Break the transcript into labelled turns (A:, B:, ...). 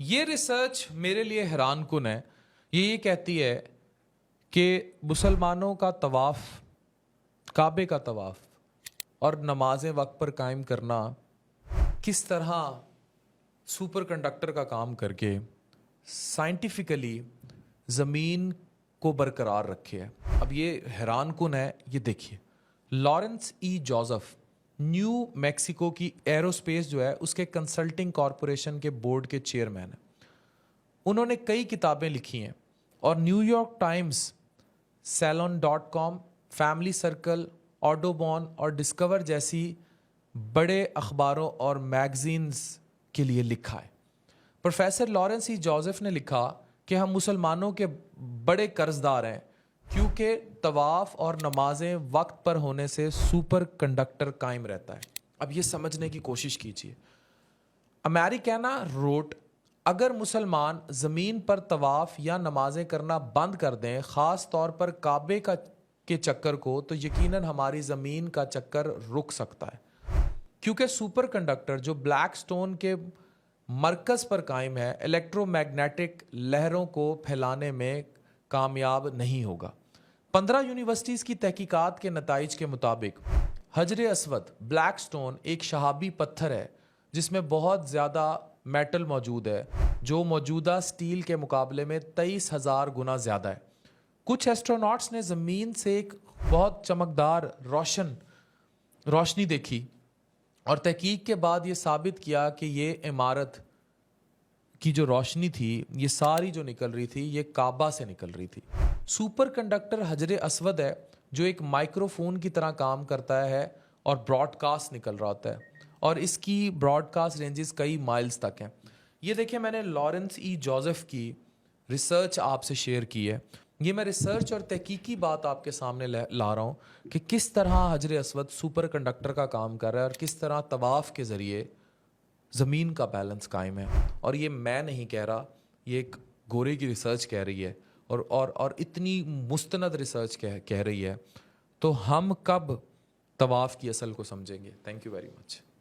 A: یہ ریسرچ میرے لیے حیران کن ہے. یہ کہتی ہے کہ مسلمانوں کا طواف، کعبے کا طواف اور نمازیں وقت پر قائم کرنا کس طرح سپر کنڈکٹر کا کام کر کے سائنٹیفکلی زمین کو برقرار رکھے ہے. اب یہ حیران کن ہے. یہ دیکھیے، Lawrence E Joseph New Mexico کی ایروسپیس جو ہے اس کے کنسلٹنگ کارپوریشن کے بورڈ کے چیئرمین ہیں. انہوں نے کئی کتابیں لکھی ہیں اور نیو یارک ٹائمز، سیلون.com، فیملی سرکل، آڈوبون اور ڈسکور جیسی بڑے اخباروں اور میگزینز کے لیے لکھا ہے. پروفیسر لارنس ای جوزف نے لکھا کہ ہم مسلمانوں کے بڑے قرض دار ہیں کیونکہ طواف اور نمازیں وقت پر ہونے سے سپر کنڈکٹر قائم رہتا ہے. اب یہ سمجھنے کی کوشش کیجیے. امیریکینا روٹ، اگر مسلمان زمین پر طواف یا نمازیں کرنا بند کر دیں، خاص طور پر کعبے کے چکر کو، تو یقیناً ہماری زمین کا چکر رک سکتا ہے، کیونکہ سپر کنڈکٹر جو بلیک سٹون کے مرکز پر قائم ہے الیکٹرو میگنیٹک لہروں کو پھیلانے میں کامیاب نہیں ہوگا. 15 یونیورسٹیز کی تحقیقات کے نتائج کے مطابق حجر اسود، بلیک سٹون، ایک شہابی پتھر ہے جس میں بہت زیادہ میٹل موجود ہے جو موجودہ سٹیل کے مقابلے میں 23,000 گنا زیادہ ہے. کچھ ایسٹروناٹس نے زمین سے ایک بہت چمکدار روشنی دیکھی اور تحقیق کے بعد یہ ثابت کیا کہ یہ عمارت کی جو روشنی تھی، یہ ساری جو نکل رہی تھی، یہ کعبہ سے نکل رہی تھی. سپر کنڈکٹر حجر اسود ہے جو ایک مائکرو فون کی طرح کام کرتا ہے اور براڈ کاسٹ نکل رہا ہوتا ہے، اور اس کی براڈ کاسٹ رینجز کئی مائلز تک ہیں. یہ دیکھیں، میں نے لارنس ای جوزف کی ریسرچ آپ سے شیئر کی ہے. یہ میں ریسرچ اور تحقیقی بات آپ کے سامنے لا رہا ہوں کہ کس طرح حجر اسود سپر کنڈکٹر کا کام کر رہا ہے اور کس طرح طواف کے ذریعے زمین کا بیلنس قائم ہے. اور یہ میں نہیں کہہ رہا، یہ ایک گورے کی ریسرچ کہہ رہی ہے، اور اتنی مستند ریسرچ کہہ رہی ہے. تو ہم کب طواف کی اصل کو سمجھیں گے؟ Thank you very much.